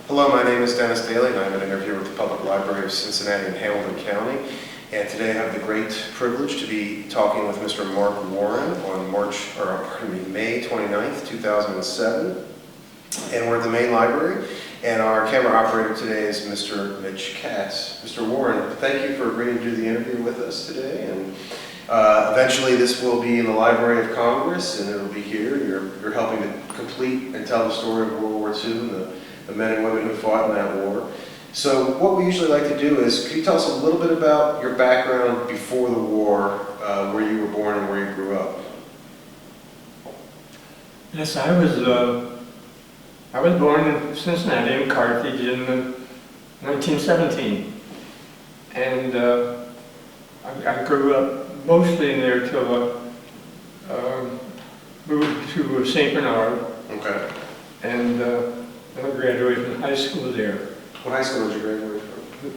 Hello, my name is Dennis Daly, and I'm an interviewer with the Public Library of Cincinnati and Hamilton County. And today I have the great privilege to be talking with Mr. Mark Warren on May 29th, 2007. And we're at the main library, and our camera operator today is Mr. Mitch Katz. Mr. Warren, thank you for agreeing to do the interview with us today. And eventually this will be in the Library of Congress, and it'll be here. You're helping to complete and tell the story of World War II and the men and women who fought in that war. So what we usually like to do is, could you tell us a little bit about your background before the war, where you were born and where you grew up? Yes, I was born in Cincinnati, in Carthage, in 1917, and I grew up mostly in there till I moved to St. Bernard. Okay. And I graduated from high school there. What high school did you graduate from?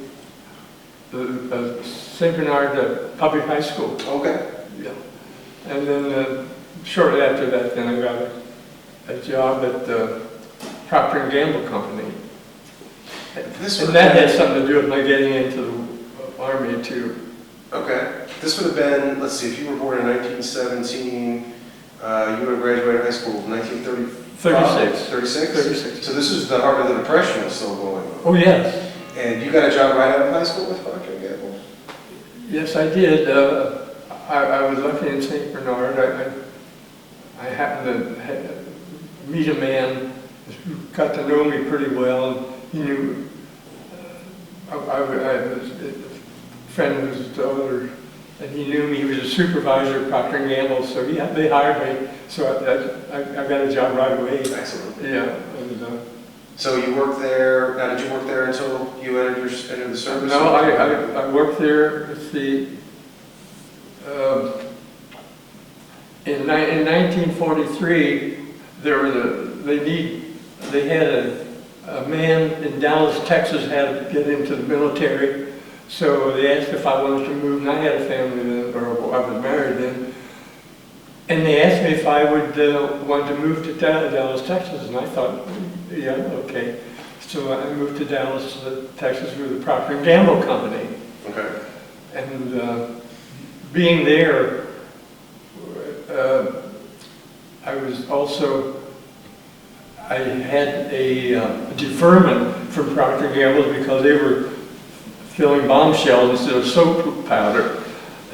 The St. Bernard Public High School. Okay. Yeah. And then shortly after that, then I got a job at the Procter & Gamble Company. And that had something to do with my getting into the Army too. Okay. This would have been, let's see, if you were born in 1917, you would have graduated high school in 1930. 36. 36? 36. So this was the heart of the Depression was still going on. Oh, yes. And you got a job right out of high school with Procter & Gamble? Yes, I did. I was lucky in St. Bernard. I happened to meet a man who got to know me pretty well. And he knew I was a friend of his daughter, and he knew me. He was a supervisor at Procter & Gamble, so they hired me. So I got a job right away. Excellent. Yeah. So you worked there. Now, did you work there until you entered the service? No, I worked there. In 1943, they had a man in Dallas, Texas, had to get into the military. So they asked if I wanted to move, and I had a family then, or I was married then. And they asked me if I would want to move to Dallas, Texas, and I thought, yeah, okay. So I moved to Dallas, Texas, with the Procter & Gamble Company. Okay. And being there, I had a deferment from Procter & Gamble because they were filling bombshells instead of soap powder.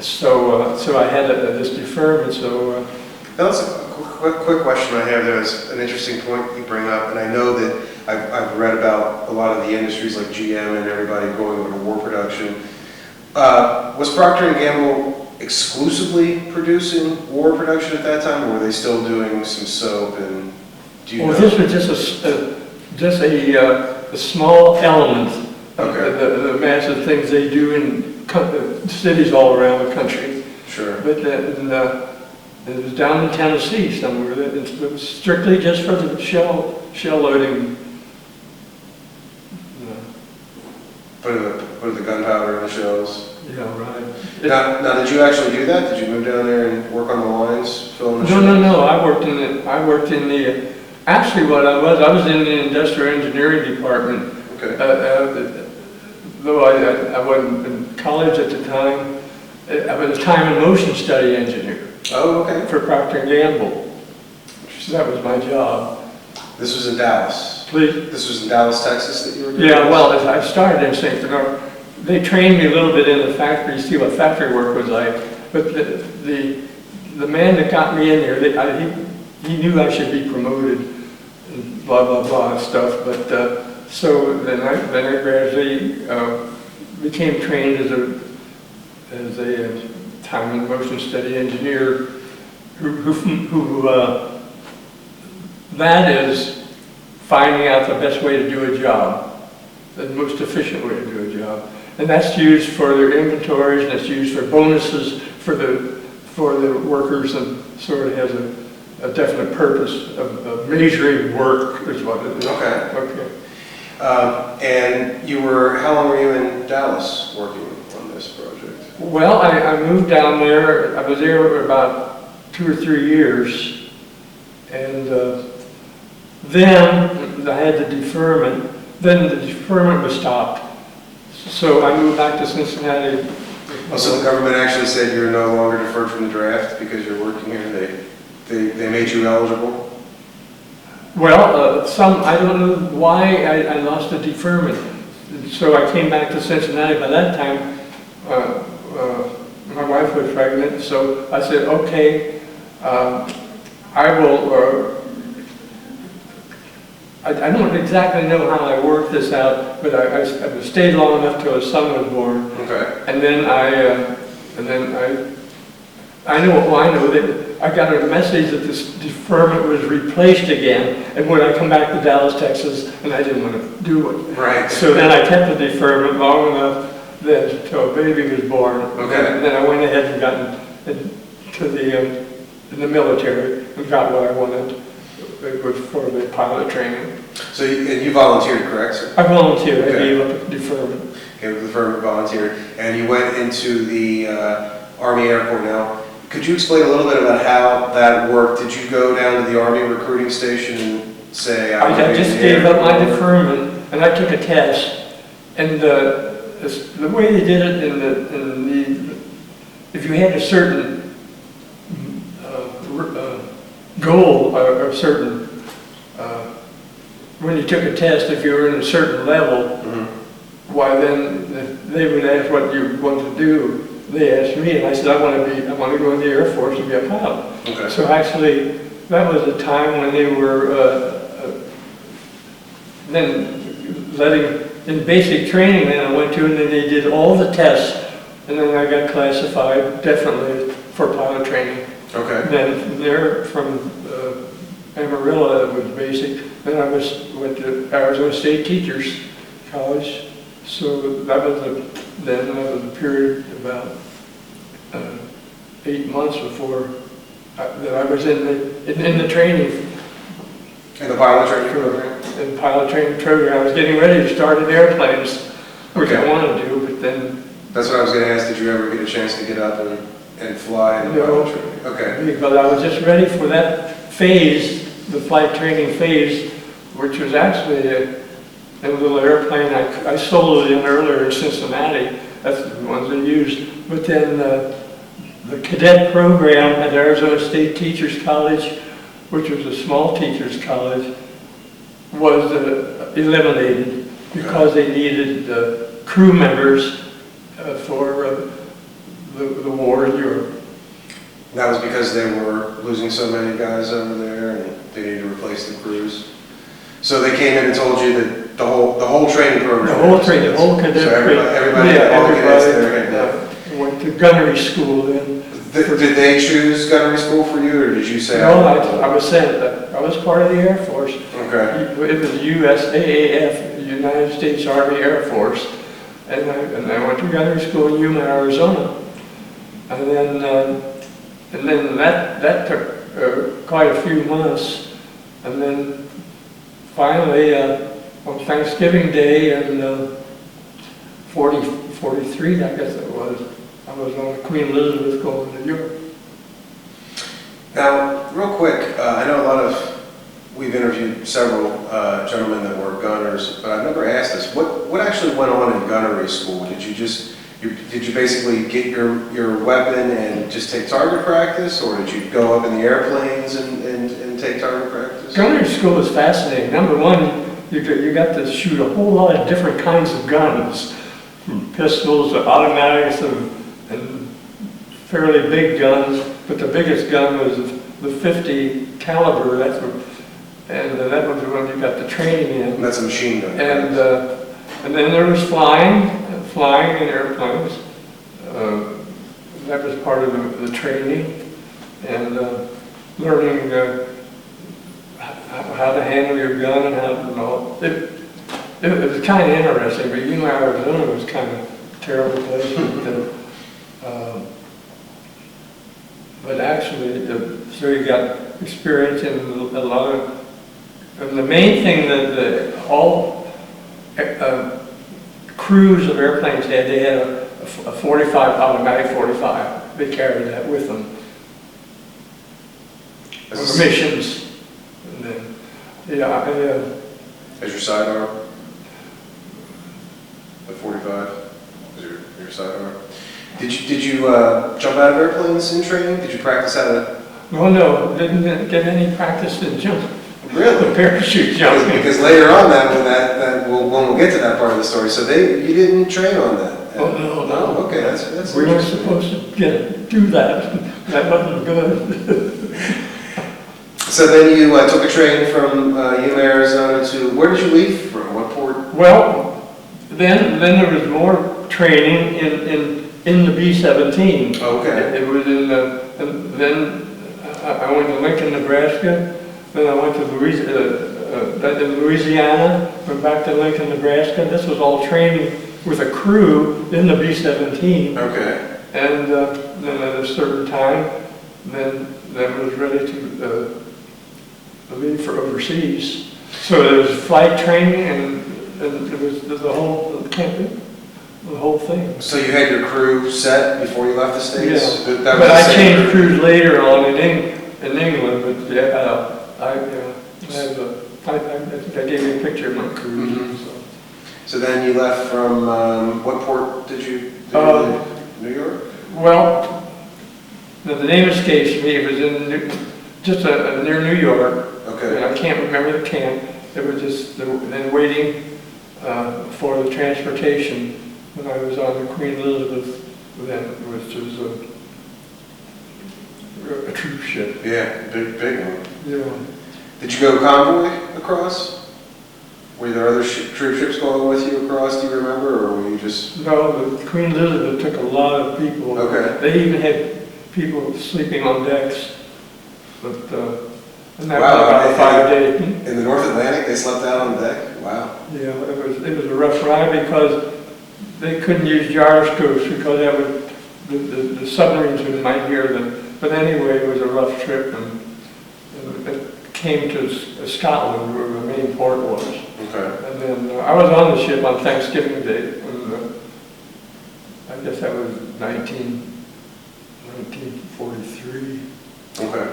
So I had this deferment. So that's a quick question I have. There's an interesting point you bring up, and I know that I've read about a lot of the industries like GM and everybody going over to war production. Was Procter & Gamble exclusively producing war production at that time, or were they still doing some soap? And do you know? This was just a small element. Okay. The massive things they do in cities all around the country. Sure. But it was down in Tennessee somewhere. It was strictly just for the shell loading. Put the gunpowder in the shells. Yeah, right. Now, did you actually do that? Did you move down there and work on the lines, filling the shells? No. I worked in the. Actually, what I was in the industrial engineering department. Okay. Though I wasn't in college at the time, I was a time and motion study engineer. Oh, okay. For Procter & Gamble. So that was my job. This was in Dallas? Please? This was in Dallas, Texas that you were doing? Yeah, well, I started in St. Bernard. They trained me a little bit in the factory to see what factory work was like. But the man that got me in there, he knew I should be promoted and blah, blah, blah stuff. But so then I gradually became trained as a time and motion study engineer that is finding out the best way to do a job, the most efficient way to do a job. And that's used for their inventories, and it's used for bonuses for the workers, and sort of has a definite purpose of measuring work is what it is. Okay. Okay. And how long were you in Dallas working on this project? Well, I moved down there. I was there for about 2 or 3 years, and then I had the deferment, then the deferment was stopped. So I moved back to Cincinnati. Oh, so the government actually said you're no longer deferred from the draft because you're working here? They made you eligible? Well, I don't know why I lost the deferment. So I came back to Cincinnati. By that time, my wife was pregnant, so I said, okay, I will, I don't exactly know how I worked this out, but I stayed long enough till his son was born. Okay. And then I know that I got a message that this deferment was replaced again, and when I come back to Dallas, Texas, and I didn't want to do it. Right. So then I kept the deferment long enough then until a baby was born. Okay. And then I went ahead and got into the military and got what I wanted. It was for the pilot training. So you volunteered, correct, sir? I volunteered. Okay. I gave up deferment. Okay, with the deferment volunteered, and you went into the Army Air Corps now. Could you explain a little bit about how that worked? Did you go down to the Army recruiting station and say, I just gave up my deferment, and I took a test. And the way they did it if you had a certain goal or a certain, when you took a test, if you were in a certain level, why then they would ask what you wanted to do. They asked me, and I said, I want to go in the Air Force and be a pilot. Okay. So actually, that was a time when they were then letting, in basic training then I went to, and then they did all the tests, and then I got classified definitely for pilot training. Okay. Then from there, from Amarillo, it was basic. Then I went to Arizona State Teachers College. So that was a period about 8 months before that I was in the training. In the pilot training program? In the pilot training program. I was getting ready to start in airplanes, which I wanted to do, but then... That's what I was going to ask. Did you ever get a chance to get up and fly in the pilot training? Okay. Because I was just ready for that phase, the flight training phase, which was actually a little airplane I soloed in earlier in Cincinnati. That's the ones they used. But then the cadet program at Arizona State Teachers College, which was a small teachers college, was eliminated because they needed crew members for the war in Europe. That was because they were losing so many guys over there and they needed to replace the crews. So they came in and told you that the whole training program. The whole cadet. So everybody went to gunnery school then. Did they choose gunnery school for you, or did you say? No, I was sent. I was part of the Air Force. Okay. It was USAAF, United States Army Air Force, and I went to gunnery school in Yuma, Arizona, and then that took quite a few months, and then finally on Thanksgiving Day in 43, I guess it was. I was on Queen Elizabeth going to Europe. Now, real quick, I know we've interviewed several gentlemen that were gunners, but I've never asked this. What actually went on in gunnery school? Did you basically get your weapon and just take target practice, or did you go up in the airplanes and take target practice? Gunnery school was fascinating. Number one, you got to shoot a whole lot of different kinds of guns, from pistols to automatics and fairly big guns, but the biggest gun was the 50 caliber. That was the one you got the training in. And that's a machine gun. And then there was flying in airplanes. That was part of the training, and learning how to handle your gun and how to know. It was kind of interesting, but Yuma, Arizona was kind of a terrible place. But actually, so you got experience in a lot of, and the main thing that all crews of airplanes had, they had a 45, automatic 45. They carried that with them. Missions. And then, as your sidearm? 45 is your sidearm. Did you jump out of airplanes in training? Did you practice how to? Well, no, didn't get any practice in jumping. Really? Parachute jumping. Because later on when we'll get to that part of the story, so you didn't train on that. Oh, no. Okay, that's we weren't supposed to do that. That wasn't good. So then you took a train from Yuma, Arizona to, where did you leave from? What port? Well, then there was more training in the B-17. Okay. It was in the, and then I went to Lincoln, Nebraska. Then I went to Louisiana, went back to Lincoln, Nebraska. This was all training with a crew in the B-17. Okay. And then at a certain time, then was ready to leave for overseas. So there was flight training and it was the whole camping. The whole thing. So you had your crew set before you left the States? Yeah. But I changed crews later on in England, but yeah, I think I gave you a picture of my crew. Mm-hmm. So then you left from, what port did you New York? Well, the name escapes me. It was in just near New York. Okay. And I can't remember the camp. It was just then waiting for the transportation when I was on the Queen Elizabeth, then, which was a troop ship. Yeah, big one. Yeah. Did you go convoy across? Were there other troop ships going with you across, do you remember, or were you just? No, the Queen Elizabeth took a lot of people. Okay. They even had people sleeping on decks. But, and that Wow, was about 5 days. In the North Atlantic, they slept out on the deck? Wow. Yeah, it was a rough ride because they couldn't use gyroscopes because that would, the submarines might hear them. But anyway, it was a rough trip, and it came to Scotland, where the main port was. Okay. And then I was on the ship on Thanksgiving Day, and I guess that was 1943. Okay.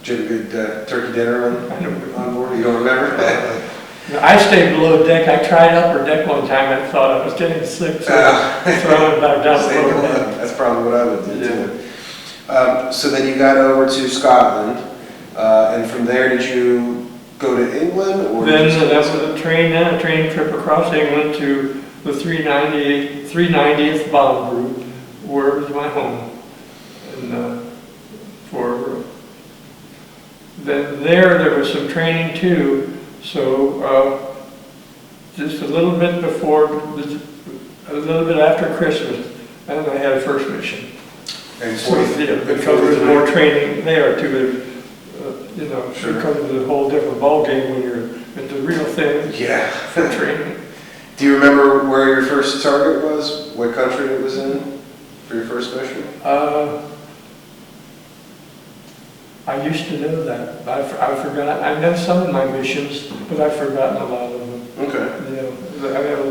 Did you have a good turkey dinner on board? You don't remember? I stayed below deck. I tried upper deck one time. I thought I was getting sick, so I went back down below deck. That's probably what I would do too. Yeah. So then you got over to Scotland, and from there did you go to England? Or Then that's with a train trip across England to the 390th Bomb Group, where it was my home. And then there was some training too. So just a little bit after Christmas, and I had a first mission. And So, yeah, because there was more training there too. Sure. Because of the whole different ball game when you're at the real thing. Yeah. For training. Do you remember where your first target was? What country it was in for your first mission? I used to know that. I forgot. I know some of my missions, but I've forgotten a lot of them. Okay. You know,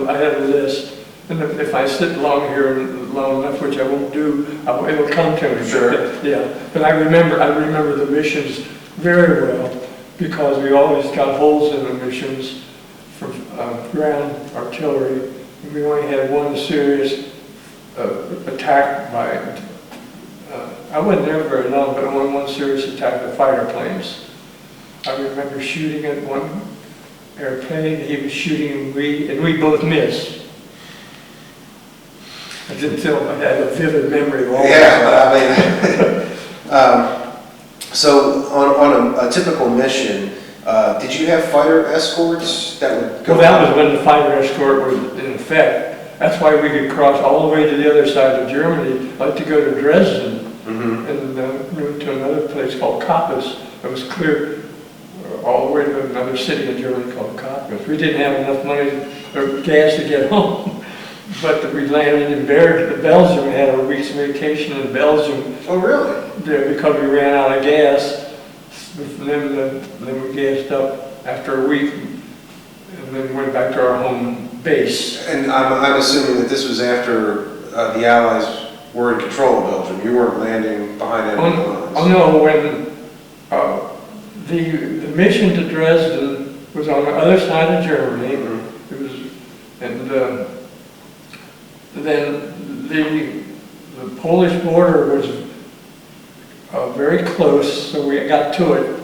I had a list, and if I sit long here long enough, which I won't do, it'll come to me. Sure. Yeah, but I remember the missions very well because we always got holes in the missions from ground artillery. We only had one serious attack by. I wasn't there very long, but one serious attack of fighter planes. I remember shooting at one airplane, he was shooting and we both missed. I didn't feel I had a vivid memory of all that. Yeah, so on a typical mission, did you have fighter escorts that would go? Well, that was when the fighter escort was in effect. That's why we could cross all the way to the other side of Germany, like to go to Dresden. Mm-hmm. And we went to another place called Koppes. It was clear all the way to another city in Germany called Koppes. We didn't have enough money or gas to get home, but we landed in Belgium. We had a week's vacation in Belgium. Oh, really? Yeah, because we ran out of gas. Then we gassed up after a week, and then went back to our home base. And I'm assuming that this was after the Allies were in control of Belgium. You weren't landing behind enemy lines. Oh no, when the mission to Dresden was on the other side of Germany. Mm-hmm. It was, and then the Polish border was very close, so we got to it.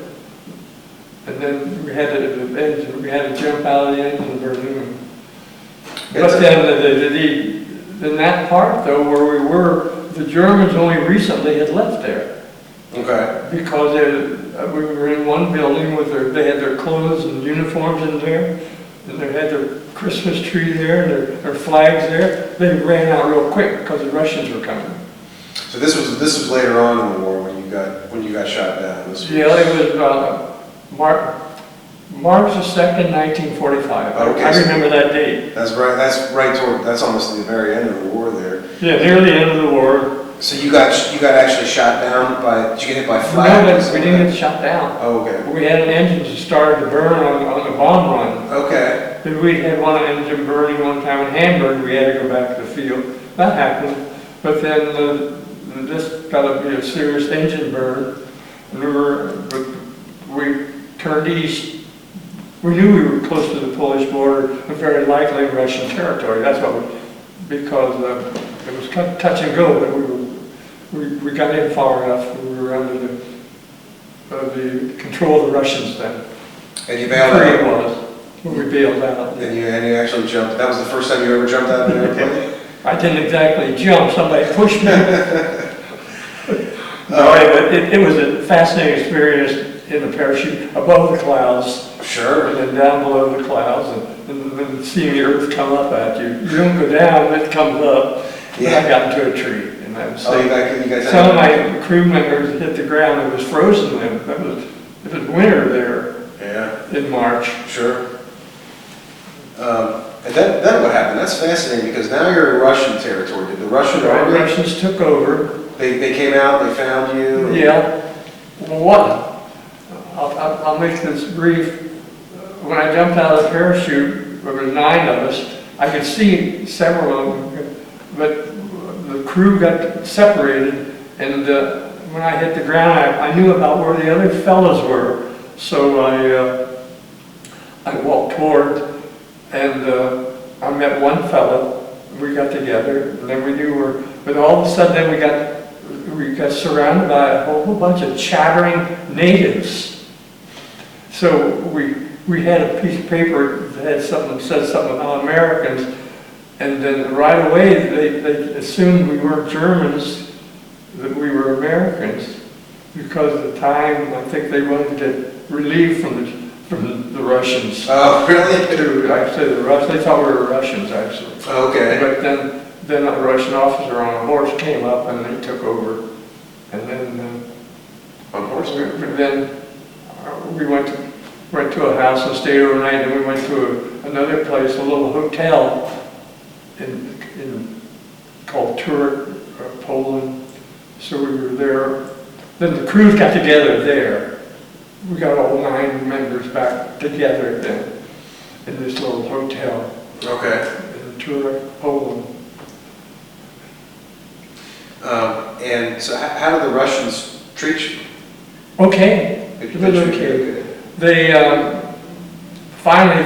And then we had to jump out of the engine burning. But then in that part though, where we were, the Germans only recently had left there. Okay. Because we were in one building with they had their clothes and uniforms in there, and they had their Christmas tree there, and their flags there. They ran out real quick because the Russians were coming. So this was later on in the war when you got shot down. Yeah, it was March the 2nd, 1945. Okay, I remember that date. That's almost the very end of the war there. Yeah, near the end of the war. So you got actually shot down did you get hit by flags? No, we didn't get shot down. Oh, okay. We had an engine that started to burn on the bomb run. Okay. Then we had one engine burning one time in Hamburg. We had to go back to the field. That happened. But then this got to be a serious engine burn. And we turned east. We knew we were close to the Polish border and very likely Russian territory. That's because it was kind of touch and go, but we got in far enough. We were under the control of the Russians then. And you bailed out? It was when we bailed out. And you actually jumped. That was the first time you ever jumped out of an airplane? I didn't exactly jump. Somebody pushed me. No, it was a fascinating experience in a parachute above the clouds. Sure. And then down below the clouds, and then seeing the earth come up at you. You don't go down, it comes up. Yeah. I got into a tree, and I was some of my crew members hit the ground. It was frozen then. It was winter there. Yeah. In March. Sure. And then what happened? That's fascinating because now you're in Russian territory. Did the Russians took over. They came out. They found you. Yeah. Well, what? I'll make this brief. When I jumped out of the parachute, there were 9 of us. I could see several of them, but the crew got separated, and when I hit the ground, I knew about where the other fellows were. So I walked toward, and I met one fellow. We got together, and then we knew but all of a sudden, then we got surrounded by a whole bunch of chattering natives. So we had a piece of paper that had said something about Americans, and then right away they assumed we weren't Germans, that we were Americans, because at the time I think they wanted to get relief from the Russians. Oh, really? Actually, they thought we were Russians actually. Okay. But then a Russian officer on a horse came up and they took over, and then on horseback. Then we went to a house and stayed overnight, and we went to another place, a little hotel called Turek, Poland. So we were there. Then the crews got together there. We got all 9 members back together then in this little hotel. Okay. In Turek, Poland. And so how did the Russians treat you? Okay. It was okay. They finally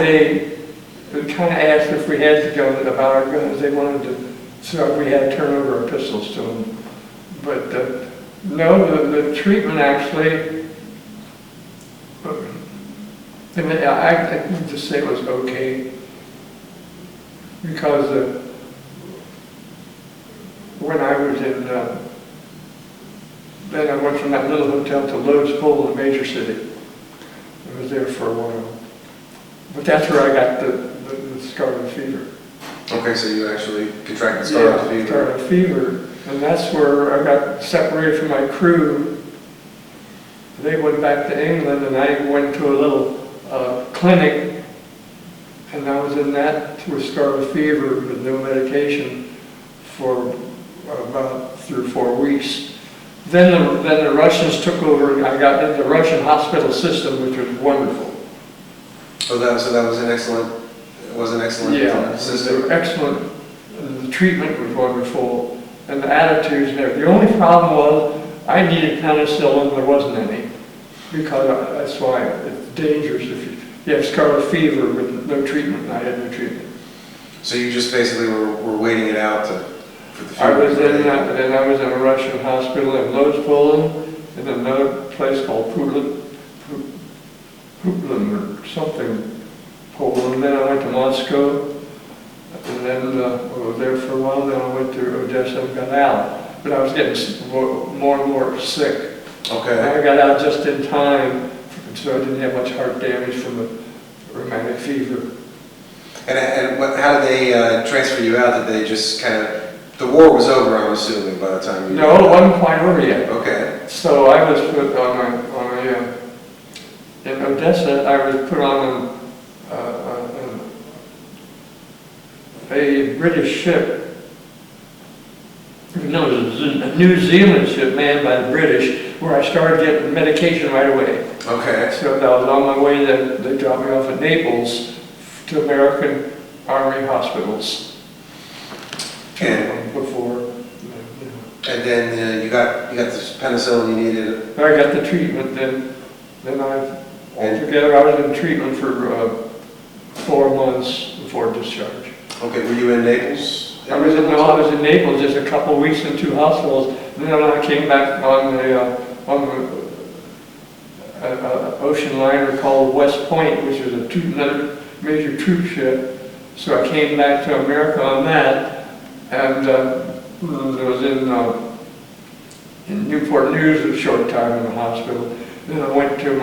they kind of asked if we had to go about our guns. They wanted to, so we had to turn over our pistols to them. But no, the treatment actually, I can just say it was okay, because when I was in, then I went from that little hotel to Lodz, Poland, a major city. I was there for a while. But that's where I got the scarlet fever. Okay, so you actually contracted scarlet fever. Scarlet fever. And that's where I got separated from my crew. They went back to England, and I went to a little clinic, and I was in that with scarlet fever with no medication for about 3 or 4 weeks. Then the Russians took over, and I got into the Russian hospital system, which was wonderful. Oh, that was an excellent system. They were excellent. And the treatment was wonderful, and the attitudes and everything. The only problem was I needed penicillin, there wasn't any, because that's why it's dangerous if you have scarlet fever with no treatment, and I had no treatment. So you just basically were waiting it out for the I was future? then I was in a Russian hospital in Lodz, Poland, in another place called Putlin or something, Poland. Then I went to Moscow, and then I was there for a while. Then I went to Odessa and got out. But I was getting more and more sick. Okay. I got out just in time, so I didn't have much heart damage from the rheumatic fever. And how did they transfer you out? Did they just kind of, the war was over, I'm assuming, by the time you... No, it wasn't quite over yet. Okay. So I was put in Odessa, I was put on a British ship. No, it was a New Zealand ship manned by the British, where I started getting medication right away. Okay. So I was on my way, then they dropped me off at Naples to American Army hospitals. And Before, and then you got this penicillin you needed. I got the treatment, then altogether I was in treatment for 4 months before discharge. Okay, were you in Naples? I was in Naples just a couple of weeks in 2 hospitals, and then I came back on the ocean liner called West Point, which is another major troop ship. So I came back to America on that, and I was in Newport News a short time in the hospital. Then I went to a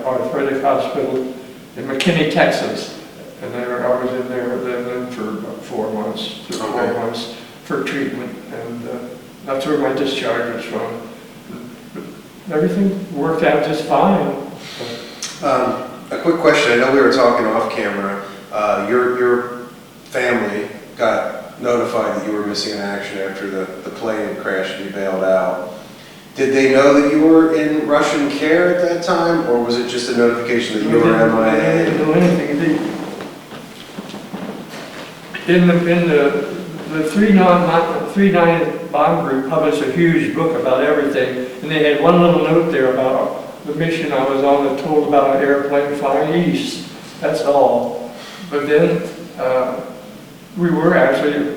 orthopedic hospital in McKinney, Texas, and there I was in there then for about 4 months, 4 months for treatment, and that's where my discharge was from. But everything worked out just fine. A quick question. I know we were talking off camera. Your family got notified that you were missing in action after the plane crashed and you bailed out. Did they know that you were in Russian care at that time, or was it just a notification that you were MIA? They didn't do anything. In the 3-9 bomb group published a huge book about everything, and they had one little note there about the mission I was on that told about an airplane flying east. That's all. But then we were actually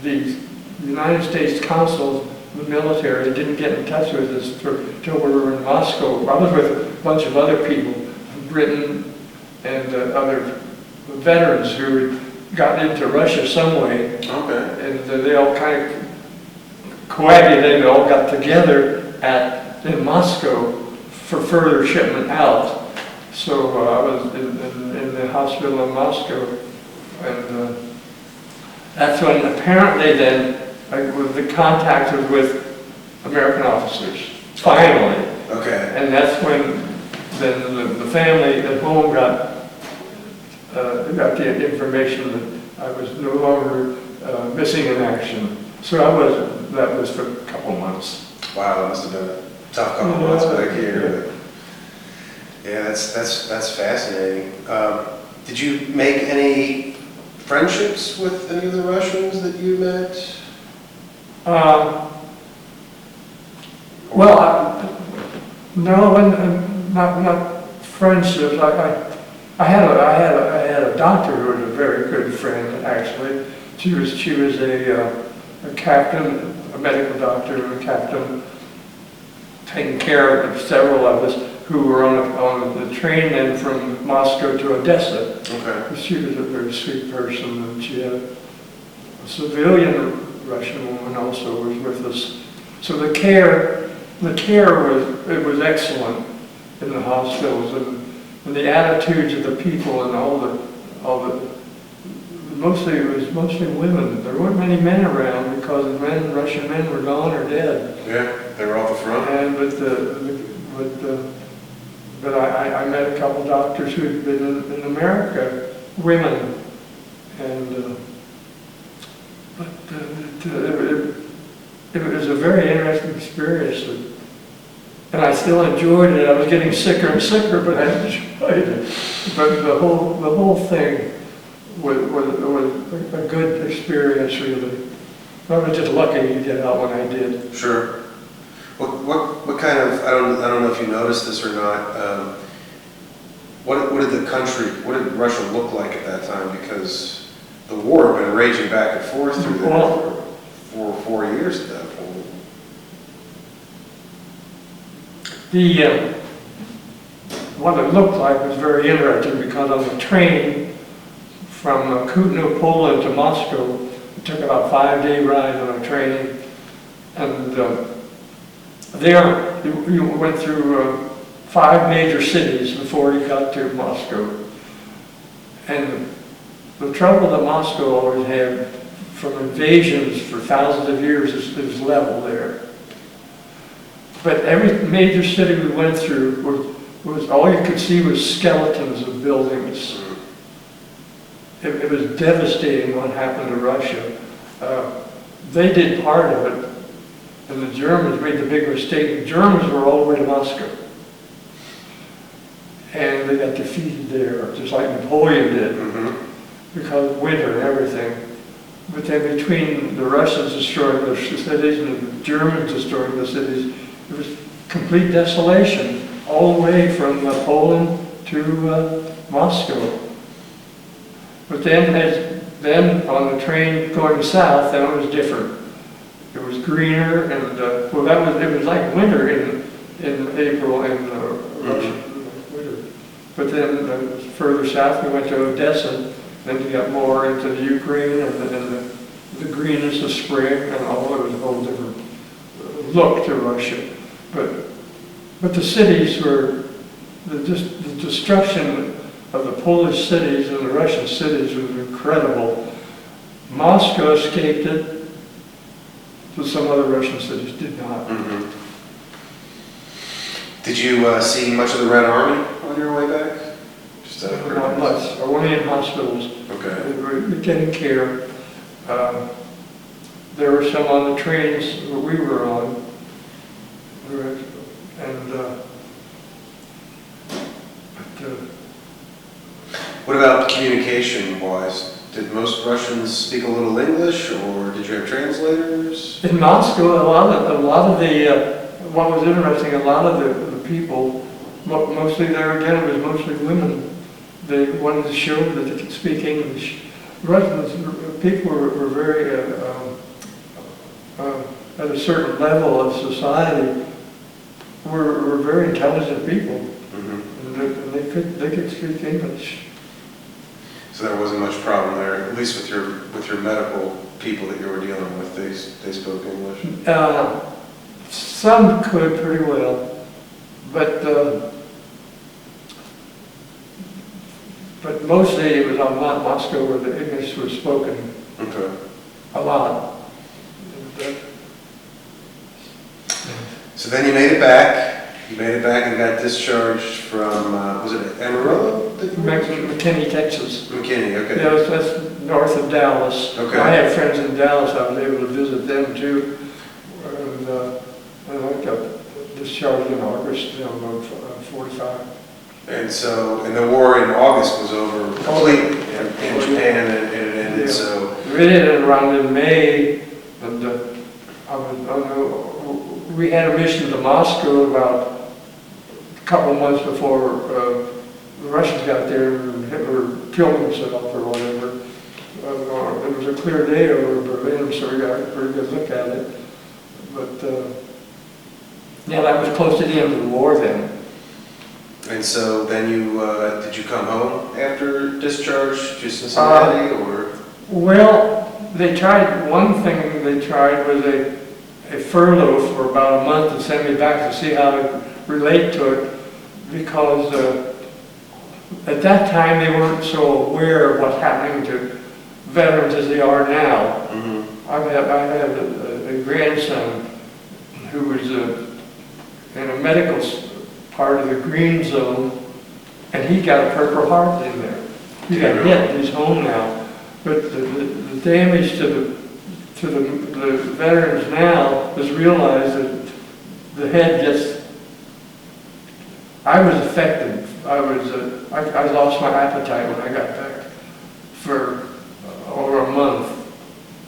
the United States consul, the military, didn't get in touch with us until we were in Moscow. I was with a bunch of other people from Britain and other veterans who got into Russia some way. Okay. And they all kind of coagulated, all got together in Moscow for further shipment out. So I was in the hospital in Moscow, and that's when apparently then the contact was with American officers, finally. Okay. And that's when then the family at home got the information that I was no longer missing in action. So that was for a couple months. Wow, that must have been a tough couple months back here. Yeah, that's fascinating. Did you make any friendships with any of the Russians that you met? No, not friendships. I had a doctor who was a very good friend, actually. She was a captain, a medical doctor, a captain, taking care of several of us who were on the train then from Moscow to Odessa. Okay. She was a very sweet person, and she had a civilian Russian woman also was with us. So the care was excellent in the hospitals, and the attitudes of the people, and all the it was mostly women. There weren't many men around because Russian men were gone or dead. Yeah, they were off the front. And but I met a couple doctors who had been in America, women, and it was a very interesting experience, and I still enjoyed it. I was getting sicker and sicker, but I enjoyed it. But the whole thing was a good experience, really. I was just lucky to get out when I did. Sure. What kind of, I don't know if you noticed this or not, What did the country, what did Russia look like at that time? Because the war had been raging back and forth through there for 4 years at that point. What it looked like was very interesting because on the train from Kutno, Poland to Moscow, it took about a 5-day ride on a train, and there you went through 5 major cities before you got to Moscow. And the trouble that Moscow always had from invasions for thousands of years is level there. But every major city we went through was all you could see was skeletons of buildings. It was devastating what happened to Russia. They did part of it, and the Germans made the big mistake. The Germans were all the way to Moscow. And they got defeated there, just like Napoleon did, because of winter and everything. But then between the Russians destroying the cities and the Germans destroying the cities, it was complete desolation all the way from Poland to Moscow. But then on the train going south, then it was different. It was greener, and it was like winter in April in Russia. But then further south, we went to Odessa, then we got more into the Ukraine and the greenness of spring, and all it was a whole different look to Russia. But the cities were, the destruction of the Polish cities and the Russian cities was incredible. Moscow escaped it, but some other Russian cities did not. Did you see much of the Red Army on your way back? Just Not much. Only in hospitals. Okay. We were getting care. There were some on the trains that we were on. What about communication-wise? Did most Russians speak a little English, or did you have translators? In Moscow, a lot of the what was interesting, a lot of the people, mostly there again, it was mostly women. They wanted to show that they could speak English. Russians, people were very at a certain level of society, were very intelligent people, and they could speak English. So there wasn't much problem there, at least with your medical people that you were dealing with. They spoke English. Some could pretty well, but mostly it was on Moscow where the English was spoken. Okay. A lot. So then you made it back. You made it back and got discharged from, was it Amarillo? McKinney, Texas. McKinney, okay. Yeah, that's north of Dallas. Okay. I had friends in Dallas. I was able to visit them too. And I got discharged in August of 45. And so, and the war in August was over completely in Japan, and it ended, Yeah. so. We did it around in May, and we had a mission to Moscow about a couple of months before the Russians got there and Hitler killed himself or whatever. It was a clear day over Berlin, so we got a pretty good look at it. But yeah, that was close to the end of the war then. And so then did you come home after discharge to Cincinnati, or? Well, they tried, one thing they tried was a furlough for about a month to send me back to see how to relate to it, because at that time they weren't so aware of what's happening to veterans as they are now. I had a grandson who was in a medical part of the green zone, and he got a Purple Heart in there. He got hit, he's home now. But the damage to the veterans now is realized that the head gets, I was affected. I lost my appetite when I got back for over a month.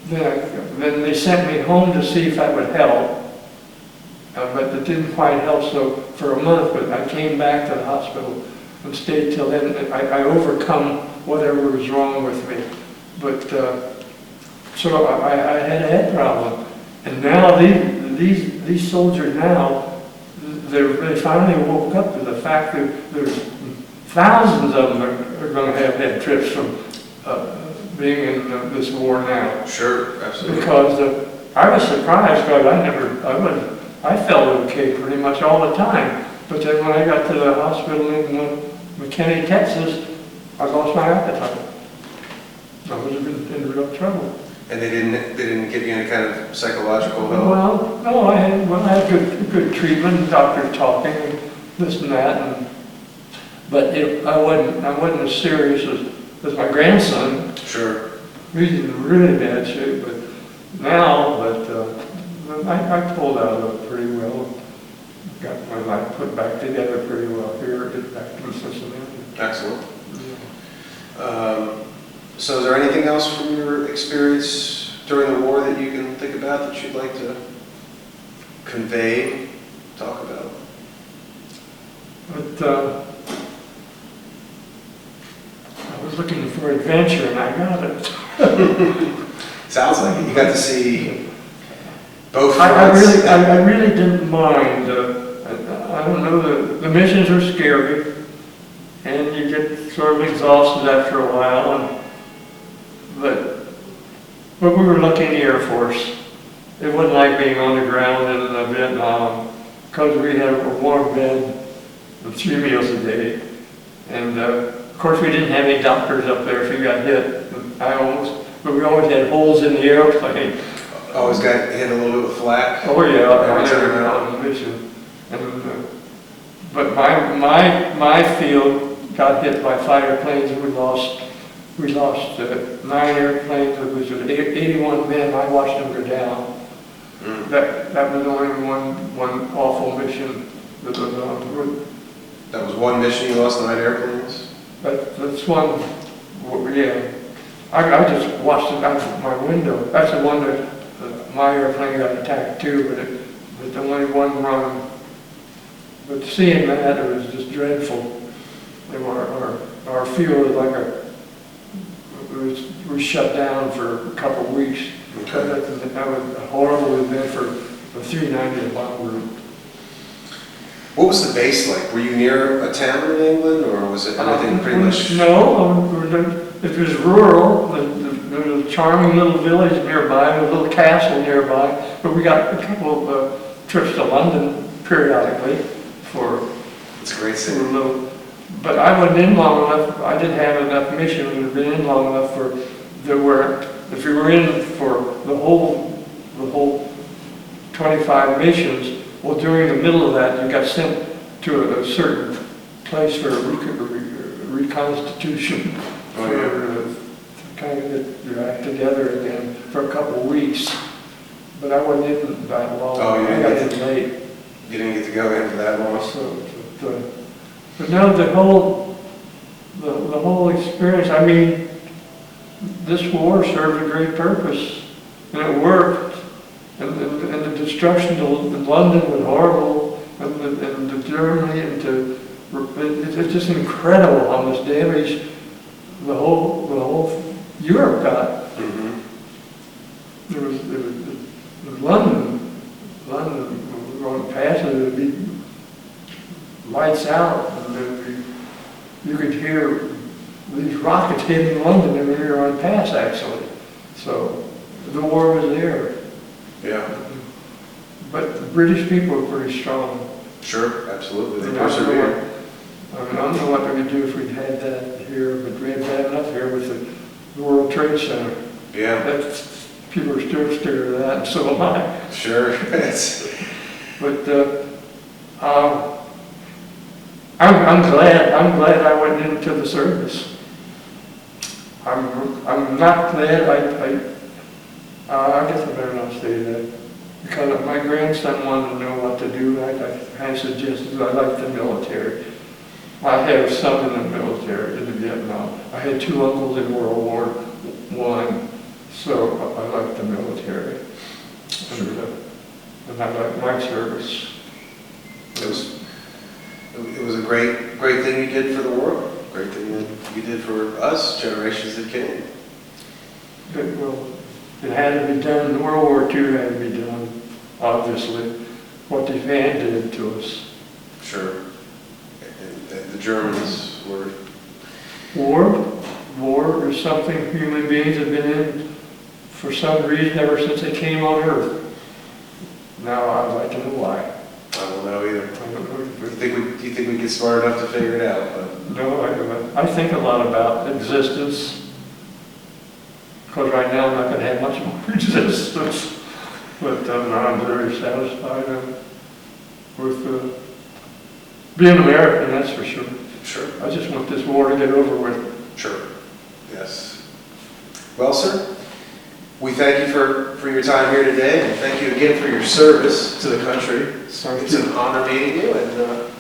Then they sent me home to see if that would help. But it didn't quite help, so for a month, but I came back to the hospital and stayed till then. I overcome whatever was wrong with me. But, so I had a head problem. And now these soldiers now, they finally woke up to the fact that there's thousands of them are going to have head trips from being in this war now. Sure, absolutely. Because I was surprised because I felt okay pretty much all the time. But then when I got to the hospital in McKinney, Texas, I lost my appetite. I was in real trouble. And they didn't give you any kind of psychological help? Well, no, I had good treatment, doctors talking, and this and that, but I wasn't as serious as my grandson. Sure. He's in really bad shape, but now, I pulled out of it pretty well. Got my life put back together pretty well here, back to Cincinnati. Excellent. So is there anything else from your experience during the war that you can think about that you'd like to convey, talk about? But I was looking for adventure and I got it. Sounds like it. You got to see both I fronts. really didn't mind. I don't know, the missions are scary and you get sort of exhausted after a while. But we were lucky in the Air Force. It wasn't like being on the ground in Vietnam, because we had a warm bed with 3 meals a day. And of course we didn't have any doctors up there if you got hit. But we always had holes in the airplane. Always got hit a little bit with flak? Oh yeah, Every time out. on the mission. But my field got hit by fighter planes and we lost 9 airplanes, which was 81 men. I watched them go down. Mm. That was only one awful mission that was on. That was one mission, you lost 9 airplanes? That's one, yeah. I just watched it out of my window. That's the one that my airplane got attacked too, but only one run. But seeing that, it was just dreadful. Our field was like we shut down for a couple of weeks. Okay. That was a horrible event for 390 bomb group. What was the base like? Were you near a town in England, or was it everything pretty much? No, it was rural. There was a charming little village nearby, a little castle nearby. But we got a couple of trips to London periodically for. It's a great For city. a little. But I wasn't in long enough. I didn't have enough mission to have been in long enough for if you were in for the whole 25 missions. Well, during the middle of that, you got sent to a certain place for reconstitution, to kind of get your act together again for a couple of weeks. But I wasn't in that long. Oh, I got in late. You didn't get to go in for that long? But no, the whole experience, I mean, this war served a great purpose, and it worked, and the destruction to London was horrible, and to Germany, it's just incredible how much damage the whole Europe got. Mm-hmm. There was London, we were going past it, it would be lights out, and you could hear these rockets hitting London every year on pass, actually. So the war was there. Yeah. But the British people were pretty strong. Sure, absolutely. They I don't know persevered. I don't know what we could do if we'd had that here, but we had bad enough here with the World Trade Center. Yeah. People are still scared of that, and so am I. Sure. But I'm glad I went into the service. I'm not glad I guess I better not say that, because my grandson wanted to know what to do. I suggested I like the military. I had a son in the military in Vietnam. I had 2 uncles in World War I, so I liked the military. And I liked my service. It was a great thing you did for the world, great thing that you did for us, generations that came. Well, it had to be done, World War II had to be done, obviously, what the van did to us. Sure. And the Germans were... War is something human beings have been in for some reason ever since they came on Earth. Now I'd like to know why. I don't know either. I don't know. Do you think we get smart enough to figure it out? But No, I think a lot about existence, because right now I'm not going to have much more existence, but I'm very satisfied with being American, that's for sure. sure. I just want this war to get over with. Sure. Yes. Well, sir, we thank you for your time here today, and thank you again for your service to the country. Thank It's you. an honor meeting you, and